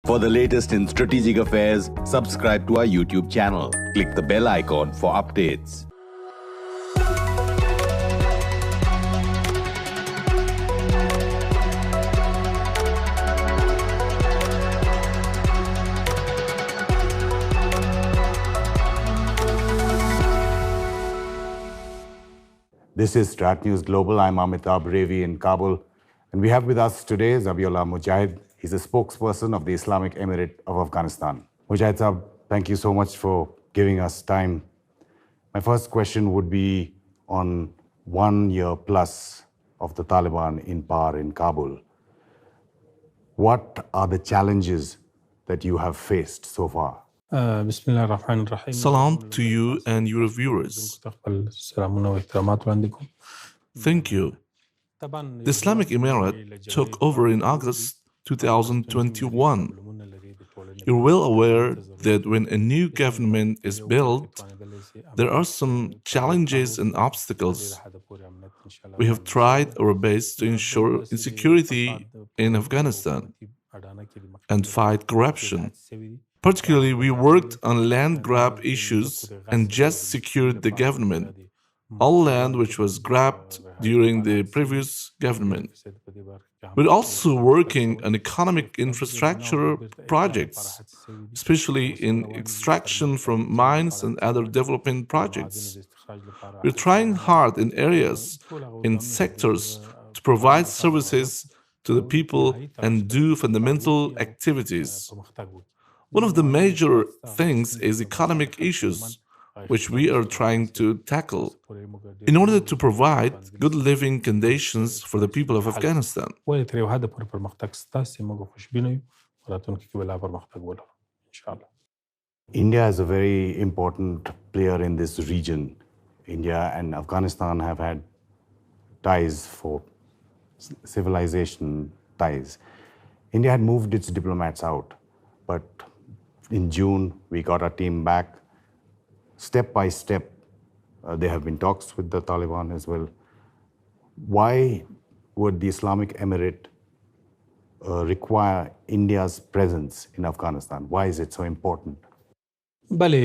For the latest in strategic affairs, subscribe to our YouTube channel. Click the bell icon for updates. This is Strat News Global. I'm Amitabh Revi in Kabul. And we have with us today Zabihullah Mujahid. He's a spokesperson of the Islamic Emirate of Afghanistan. Mujahid Sahab, thank you so much for giving us time. My first question would be on 1 year plus of the Taliban in power in Kabul. What are the challenges that you have faced so far? Salam to you and your viewers. Thank you. The Islamic Emirate took over in August 2021. You're well aware that when a new government is built, there are some challenges and obstacles. We have tried our best to ensure security in Afghanistan and fight corruption. Particularly, we worked on land grab issues and just secured the government, all land which was grabbed during the previous government. We're also working on economic infrastructure projects, especially in extraction from mines and other development projects. We're trying hard in areas, in sectors, to provide services to the people and do fundamental activities. One of the major things is economic issues, which we are trying to tackle in order to provide good living conditions for the people of Afghanistan. India is a very important player in this region. India and Afghanistan have had ties for civilization ties. India had moved its diplomats out, but in June we got our team back. Step by step, there have been talks with the Taliban as well. Why would the Islamic Emirate require India's presence in Afghanistan? Why is it so important? Well,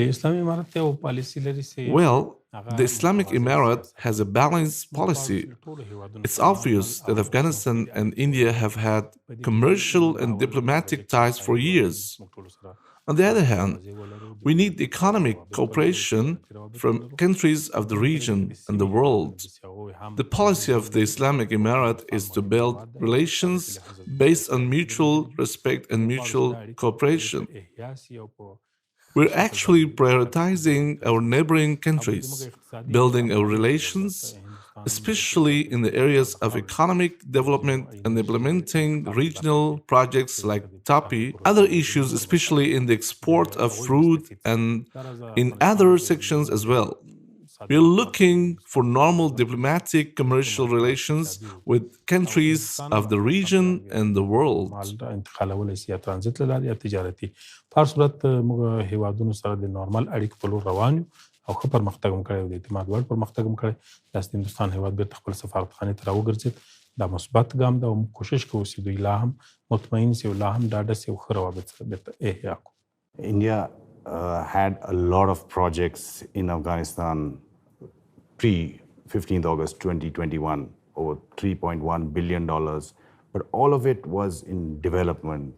the Islamic Emirate has a balanced policy. It's obvious that Afghanistan and India have had commercial and diplomatic ties for years. On the other hand, we need economic cooperation from countries of the region and the world. The policy of the Islamic Emirate is to build relations based on mutual respect and mutual cooperation. We're actually prioritizing our neighboring countries, building our relations, especially in the areas of economic development and implementing regional projects like TAPI, other issues, especially in the export of fruit and in other sections as well. We are looking for normal diplomatic commercial relations with countries of the region and the world. او ښه پرمختګ هم کړی او د اعتماد وړ پرمختګ هم کړی. داسې د هندوستان هېواد بیرته خپل سفارتخانې ته راوګرځېد. دا مثبت ګام ده او موږ کوشش کوو چې دوی لا هم مطمئن سي او لا هم ډاډه سي او ښه روابط سره بیرته احیا کړو. India had a lot of projects in Afghanistan pre-15th August 2021, over $3.1 billion, but all of it was in development,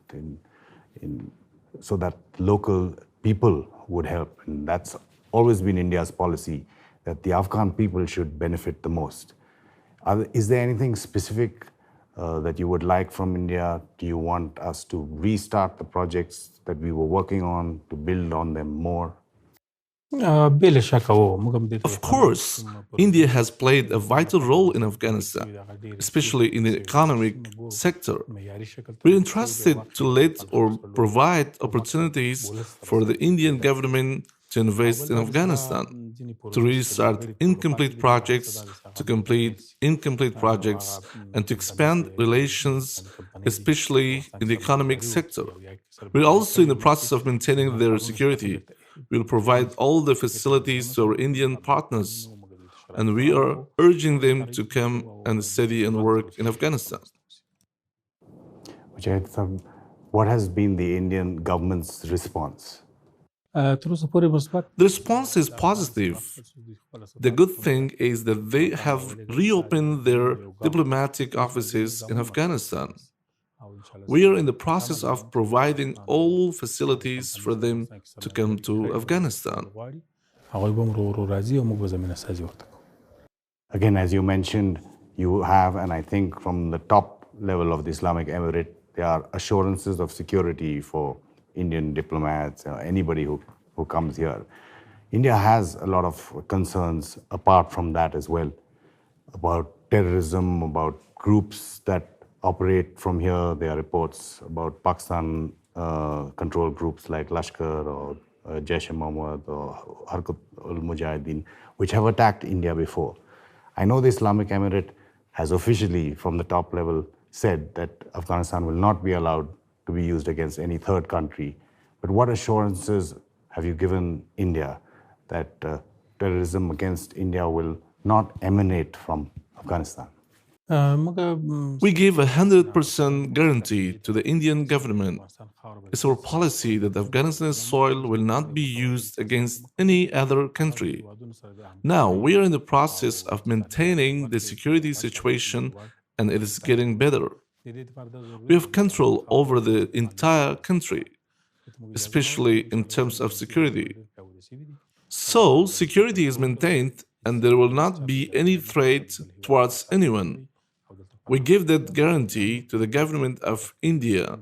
so that local people would help. And that's always been India's policy, that the Afghan people should benefit the most. Is there anything specific that you would like from India? Do you want us to restart the projects that we were working on, to build on them more? Of course, India has played a vital role in Afghanistan, especially in the economic sector. We're entrusted to lead or provide opportunities for the Indian government to invest in Afghanistan, to restart incomplete projects, to complete incomplete projects, and to expand relations, especially in the economic sector. We're also in the process of maintaining their security. We'll provide all the facilities to our Indian partners, and we are urging them to come and study and work in Afghanistan. Mujahid, what has been the Indian government's response? The response is positive. The good thing is that they have reopened their diplomatic offices in Afghanistan. We are in the process of providing all facilities for them to come to Afghanistan. Again, as you mentioned, you have, and I think from the top level of the Islamic Emirate, there are assurances of security for Indian diplomats, anybody who comes here. India has a lot of concerns apart from that as well, about terrorism, about groups that operate from here. There are reports about Pakistan controlled groups like Lashkar or Jaish-e-Mohammed or Harkat Mujahid, which have attacked India before. I know the Islamic Emirate has officially, from the top level, said that Afghanistan will not be allowed to be used against any third country. But what assurances have you given India that terrorism against India will not emanate from Afghanistan? We give 100% guarantee to the Indian government. It's our policy that Afghanistan's soil will not be used against any other country. Now, we are in the process of maintaining the security situation, and it is getting better. We have control over the entire country, especially in terms of security. So, security is maintained, and there will not be any threat towards anyone. We give that guarantee to the government of India.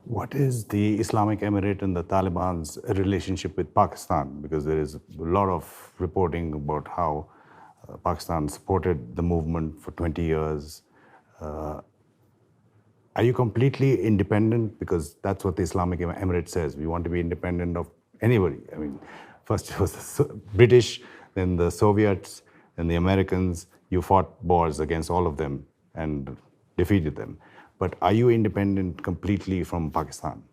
What is the Islamic Emirate and the Taliban's relationship with Pakistan? Because there is a lot of reporting about how Pakistan supported the movement for 20 years. Are you completely independent? Because that's what the Islamic Emirate says. We want to be independent of anybody. I mean, first it was the British, then the Soviets, then the Americans. You fought wars against all of them and defeated them. But are you independent completely from Pakistan?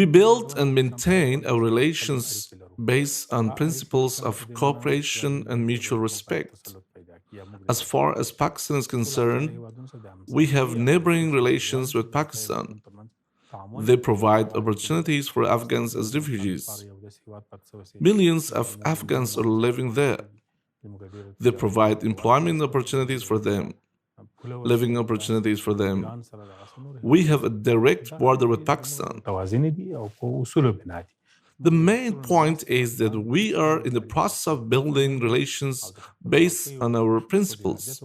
We build and maintain our relations based on principles of cooperation and mutual respect. As far as Pakistan is concerned, we have neighboring relations with Pakistan. They provide opportunities for Afghans as refugees. Millions of Afghans are living there. They provide employment opportunities for them, living opportunities for them. We have a direct border with Pakistan. The main point is that we are in the process of building relations based on our principles.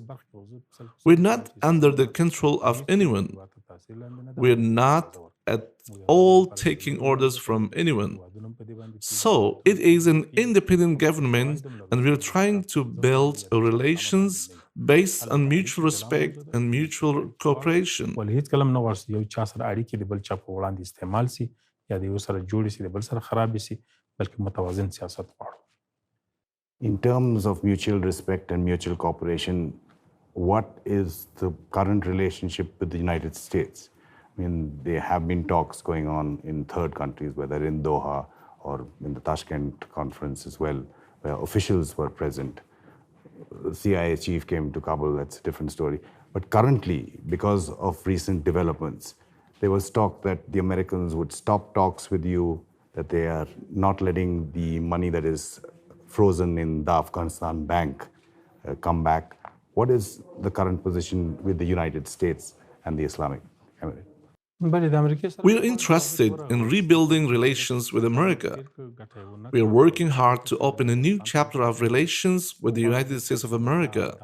We're not under the control of anyone. We're not at all taking orders from anyone. So it is an independent government, and we're trying to build our relations based on mutual respect and mutual cooperation. In terms of mutual respect and mutual cooperation, what is the current relationship with the United States? I mean, there have been talks going on in third countries, whether in Doha or in the Tashkent conference as well, where officials were present. The CIA chief came to Kabul, that's a different story. But currently, because of recent developments, there was talk that the Americans would stop talks with you, that they are not letting the money that is frozen in the Afghanistan bank come back. What is the current position with the United States and the Islamic Emirate? We are interested in rebuilding relations with America. We are working hard to open a new chapter of relations with the United States of America.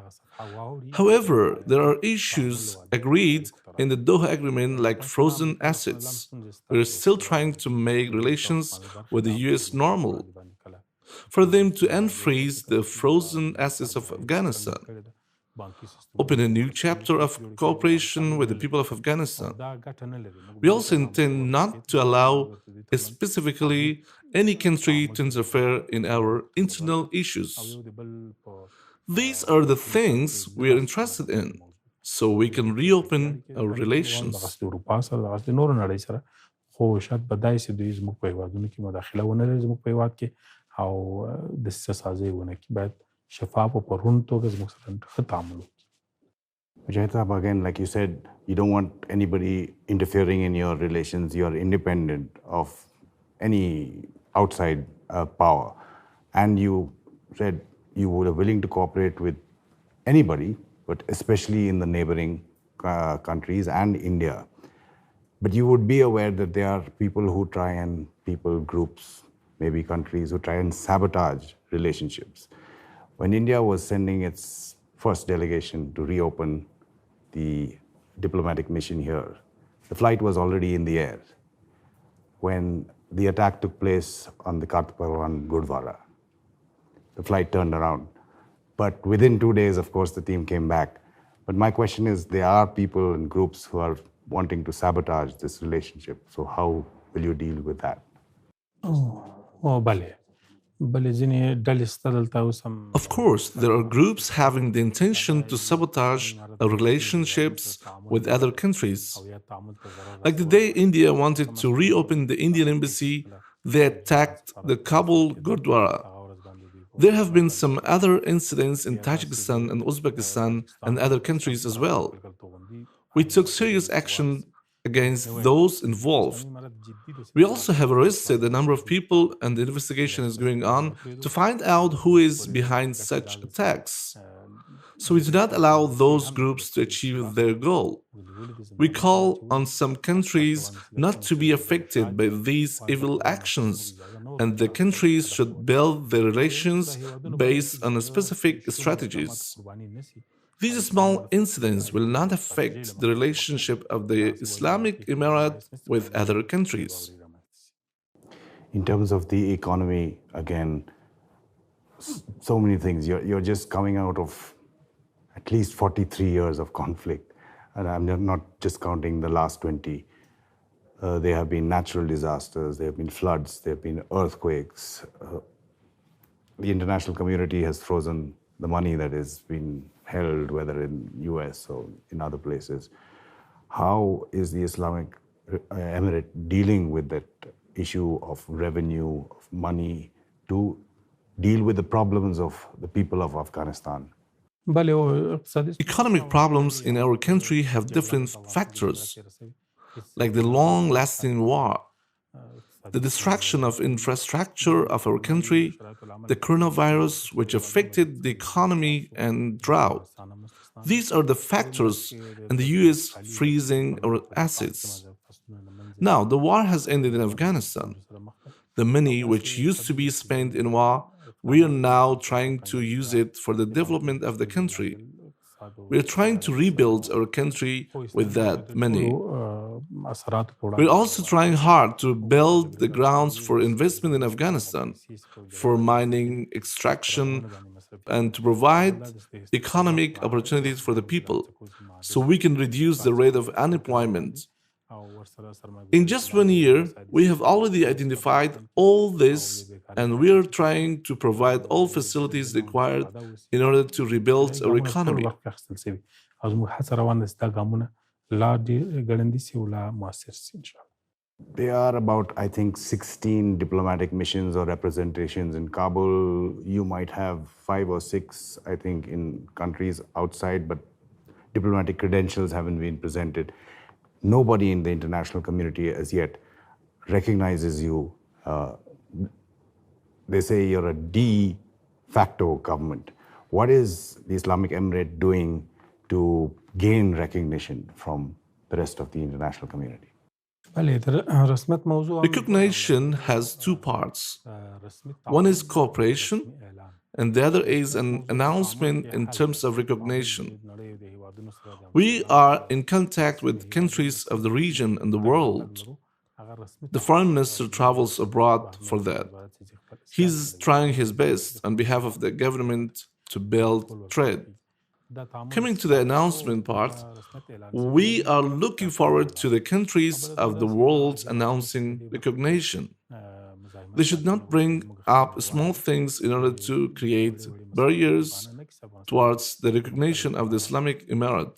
However, there are issues agreed in the Doha Agreement like frozen assets. We are still trying to make relations with the US normal, for them to unfreeze the frozen assets of Afghanistan, open a new chapter of cooperation with the people of Afghanistan. We also intend not to allow specifically any country to interfere in our internal issues. These are the things we are interested in, so we can reopen our relations. Mujahid, again, like you said, you don't want anybody interfering in your relations. You are independent of any outside power. And you said you were willing to cooperate with anybody, but especially in the neighboring countries and India. But you would be aware that there are people, groups, maybe countries who try and sabotage relationships. When India was sending its first delegation to reopen the diplomatic mission here, the flight was already in the air when the attack took place on the Kartaparwan Gurdwara. The flight turned around. But within 2 days, of course, the team came back. But my question is, there are people and groups who are wanting to sabotage this relationship. So how will you deal with that? Of course, there are groups having the intention to sabotage our relationships with other countries. Like the day India wanted to reopen the Indian embassy, they attacked the Kabul Gurdwara. There have been some other incidents in Tajikistan and Uzbekistan and other countries as well. We took serious action against those involved. We also have arrested a number of people, and the investigation is going on to find out who is behind such attacks. So we do not allow those groups to achieve their goal. We call on some countries not to be affected by these evil actions, and the countries should build their relations based on specific strategies. These small incidents will not affect the relationship of the Islamic Emirate with other countries. In terms of the economy, again, so many things. You're just coming out of at least 43 years of conflict. And I'm not just counting the last 20. There have been natural disasters, there have been floods, there have been earthquakes. The international community has frozen the money that has been held, whether in US or in other places. How is the Islamic Emirate dealing with that issue of revenue, of money, to deal with the problems of the people of Afghanistan? Economic problems in our country have different factors, like the long-lasting war, the destruction of infrastructure of our country, the coronavirus which affected the economy, and drought. These are the factors, and the US freezing our assets. Now, the war has ended in Afghanistan. The money which used to be spent in war, we are now trying to use it for the development of the country. We are trying to rebuild our country with that money. We're also trying hard to build the grounds for investment in Afghanistan, for mining, extraction, and to provide economic opportunities for the people, so we can reduce the rate of unemployment. In just 1 year, we have already identified all this, and we are trying to provide all facilities required in order to rebuild our economy. There are about, I think, 16 diplomatic missions or representations in Kabul. You might have 5 or 6, I think, in countries outside, but diplomatic credentials haven't been presented. Nobody in the international community as yet recognizes you. They say you're a de facto government. What is the Islamic Emirate doing to gain recognition from the rest of the international community? Recognition has two parts. One is cooperation, and the other is an announcement in terms of recognition. We are in contact with countries of the region and the world. The foreign minister travels abroad for that. He's trying his best on behalf of the government to build trade. Coming to the announcement part, we are looking forward to the countries of the world announcing recognition. They should not bring up small things in order to create barriers towards the recognition of the Islamic Emirate.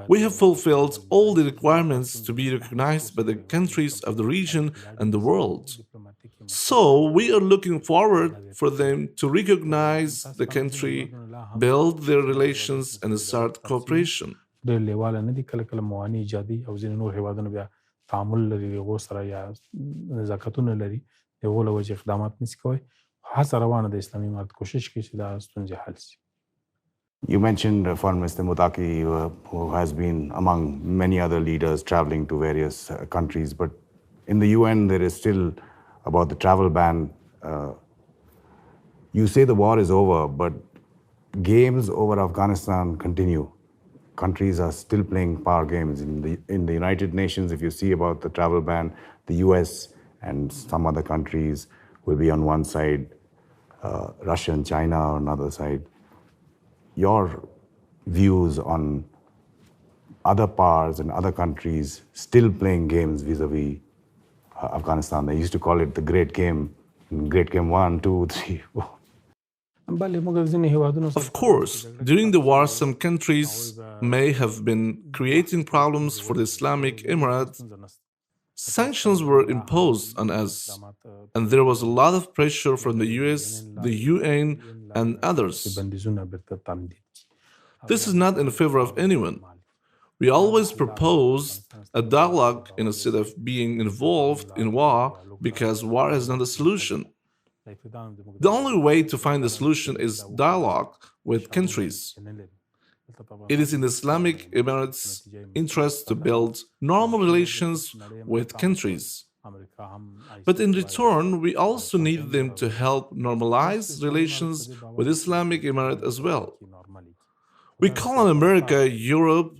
We have fulfilled all the requirements to be recognized by the countries of the region and the world. So we are looking forward for them to recognize the country, build their relations, and start cooperation. ډېر لیواله نه دي، کله کله موانع ایجادي او ځینې نور هېوادونه بیا تعامل لري د هغو سره یا نزاکتونه لري، د هغو له وجې اقدامات نشي کوی. هڅه روانه د اسلامي امارت کوشش کوي چې دا ستونزې حل شي. You mentioned Foreign Minister Mutaki, who has been among many other leaders traveling to various countries, but in the UN there is still about the travel ban. You say the war is over, but games over Afghanistan continue. Countries are still playing power games. In the United Nations, if you see about the travel ban, the US and some other countries will be on one side, Russia and China on another side. Your views on other powers and other countries still playing games vis-a-vis Afghanistan. They used to call it the Great Game. Great Game 1, 2, 3, 4. Of course, during the war, some countries may have been creating problems for the Islamic Emirate. Sanctions were imposed on us, and there was a lot of pressure from the US, the UN, and others. This is not in favor of anyone. We always proposed a dialogue instead of being involved in war, because war is not a solution. The only way to find a solution is dialogue with countries. It is in the Islamic Emirates' interest to build normal relations with countries. But in return, we also need them to help normalize relations with Islamic Emirate as well. We call on America, Europe,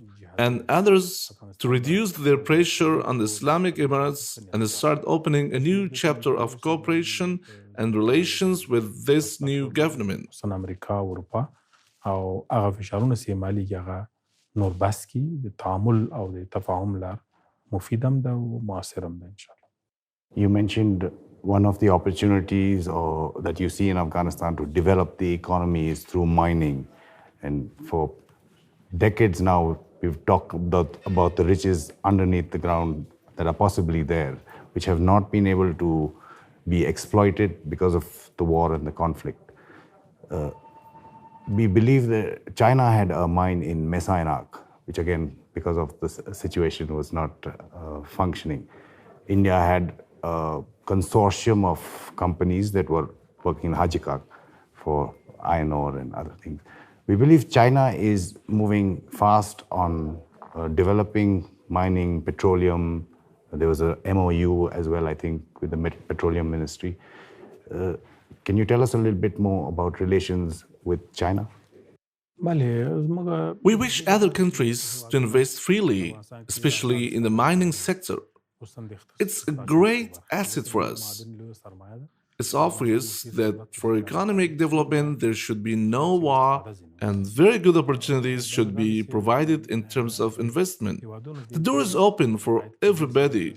and others to reduce their pressure on the Islamic Emirates and start opening a new chapter of cooperation and relations with this new government. امریکا، اروپا او هغه فشارونه چې ماليږي هغه نور بس کی د تعامل او د تفاهم لار مفید هم ده او مؤثر هم ده ان شاء الله. You mentioned one of the opportunities that you see in Afghanistan to develop the economy is through mining. And for decades now, we've talked about the riches underneath the ground that are possibly there, which have not been able to be exploited because of the war and the conflict. We believe that China had a mine in Mesa-Anak, which again, because of the situation, was not functioning. India had a consortium of companies that were working in Hajikak for iron ore and other things. We believe China is moving fast on developing mining, petroleum. There was a MOU as well, I think, with the Petroleum Ministry. Can you tell us a little bit more about relations with China? We wish other countries to invest freely, especially in the mining sector. It's a great asset for us. It's obvious that for economic development there should be no war and very good opportunities should be provided in terms of investment. The door is open for everybody.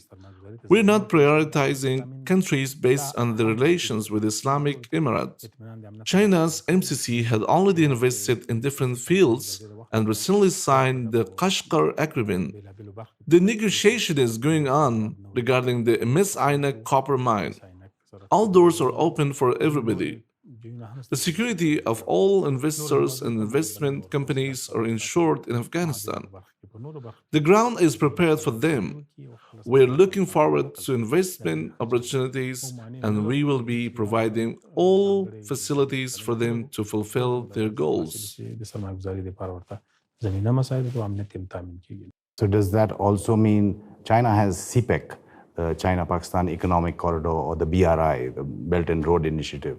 We're not prioritizing countries based on the relations with Islamic Emirate. China's MCC had already invested in different fields and recently signed the Kashgar Agreement. The negotiation is going on regarding the Mesa-Anak copper mine. All doors are open for everybody. The security of all investors and investment companies are ensured in Afghanistan. The ground is prepared for them. We are looking forward to investment opportunities and we will be providing all facilities for them to fulfill their goals. So does that also mean China has CPEC, the China-Pakistan Economic Corridor, or the BRI, the Belt and Road Initiative?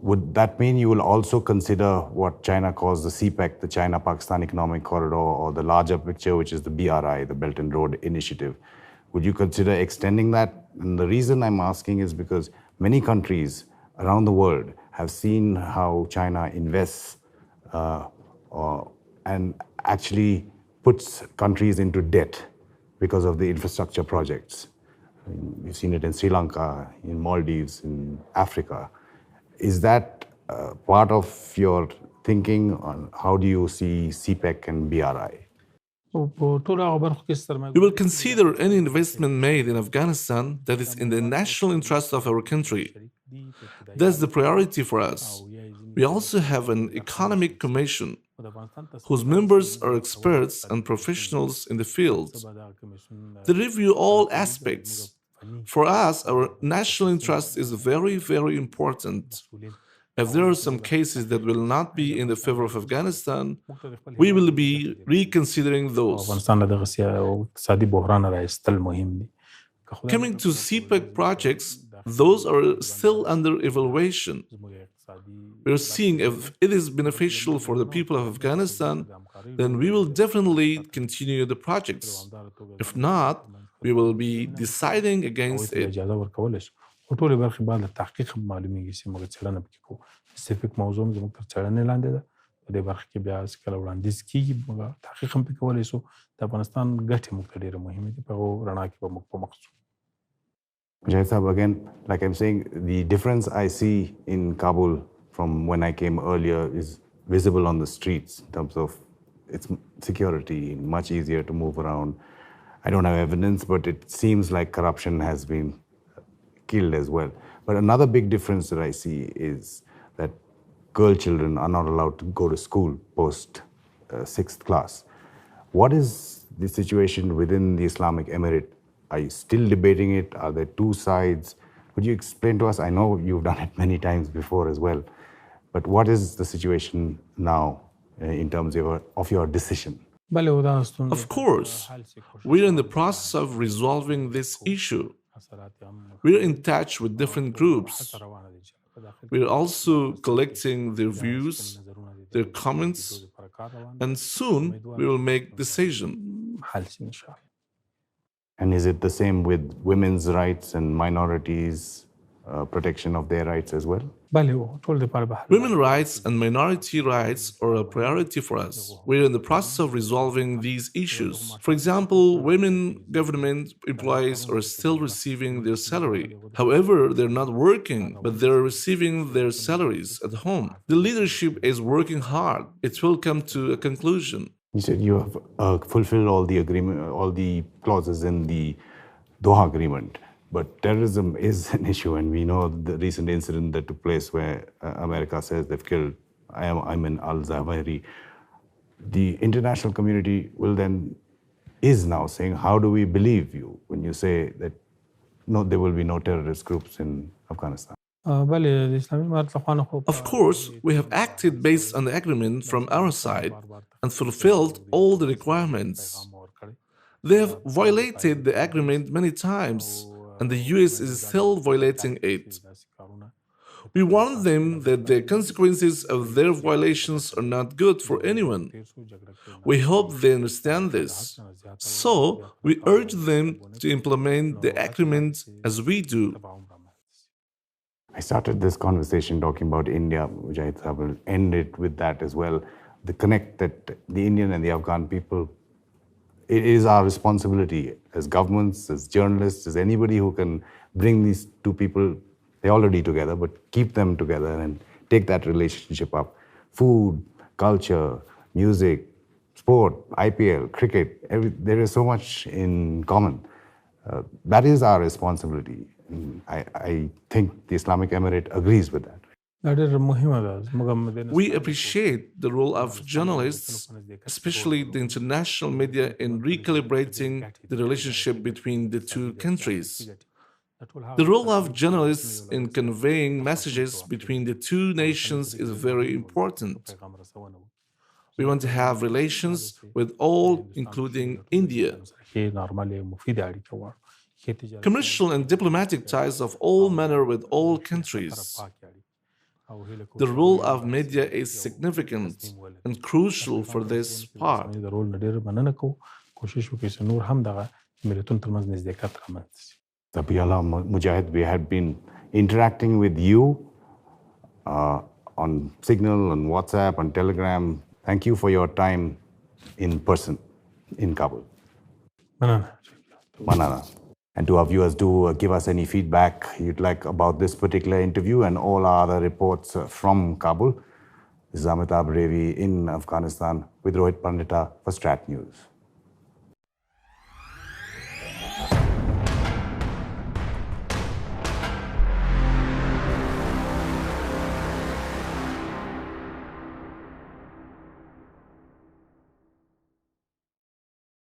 Would that mean you will also consider what China calls the CPEC, the China-Pakistan Economic Corridor, or the larger picture, which is the BRI, the Belt and Road Initiative? Would you consider extending that? And the reason I'm asking is because many countries around the world have seen how China invests and actually puts countries into debt because of the infrastructure projects. We've seen it in Sri Lanka, in Maldives, in Africa. Is that part of your thinking on how do you see CPEC and BRI? We will consider any investment made in Afghanistan that is in the national interest of our country. That's the priority for us. We also have an economic commission whose members are experts and professionals in the field. They review all aspects. For us, our national interest is very, very important. If there are some cases that will not be in the favor of Afghanistan, we will be reconsidering those. Coming to CPEC projects, those are still under evaluation. We are seeing if it is beneficial for the people of Afghanistan, then we will definitely continue the projects. If not, we will be deciding against it. ټولې برخې بعد له تحقیق معلومیږي چې موږ څېړنه پکې کوو. سپیسیفیک موضوع زموږ تر څېړنې لاندې ده. په دې برخه کې بیا چې کله وړاندیز کېږي موږ تحقیق هم پکې کولی شو. د افغانستان ګټې موږ ته ډېرې مهمې دي. په هغو رڼا کې به موږ په مخ ځو. Mujahid Sahab, again, like I'm saying, the difference I see in Kabul from when I came earlier is visible on the streets in terms of its security, much easier to move around. I don't have evidence, but it seems like corruption has been killed as well. But another big difference that I see is that girl children are not allowed to go to school post 6th class. What is the situation within the Islamic Emirate? Are you still debating it? Are there two sides? Could you explain to us? I know you've done it many times before as well, but what is the situation now in terms of your decision? Of course, we're in the process of resolving this issue. We're in touch with different groups. We're also collecting their views, their comments, and soon we will make decision. And is it the same with women's rights and minorities, protection of their rights as well? Women's rights and minority rights are a priority for us. We're in the process of resolving these issues. For example, women government employees are still receiving their salary. However, they're not working, but they're receiving their salaries at home. The leadership is working hard. It will come to a conclusion. You said you have fulfilled all the agreement, all the clauses in the Doha Agreement. But terrorism is an issue, and we know the recent incident that took place where America says they've killed Ayman al-Zawahiri. The international community is now saying, how do we believe you when you say that no, there will be no terrorist groups in Afghanistan? Of course, we have acted based on the agreement from our side and fulfilled all the requirements. They have violated the agreement many times, and the US is still violating it. We warn them that the consequences of their violations are not good for anyone. We hope they understand this. So, we urge them to implement the agreement as we do. I started this conversation talking about India, which I will end it with that as well. The connect that the Indian and the Afghan people, it is our responsibility as governments, as journalists, as anybody who can bring these two people, they're already together, but keep them together and take that relationship up. Food, culture, music, sport, IPL, cricket, there is so much in common. That is our responsibility. I think the Islamic Emirate agrees with that. We appreciate the role of journalists, especially the international media, in recalibrating the relationship between the two countries. The role of journalists in conveying messages between the two nations is very important. We want to have relations with all, including India. Commercial and diplomatic ties of all manner with all countries. The role of media is significant and crucial for this part. Zabihullah Mujahid, we had been interacting with you on Signal, on WhatsApp, on Telegram. Thank you for your time in person in Kabul. Manana. And to our viewers, do give us any feedback you'd like about this particular interview and all our other reports from Kabul. This is Amitabh Revi in Afghanistan with Rohit Pandita for Strat News.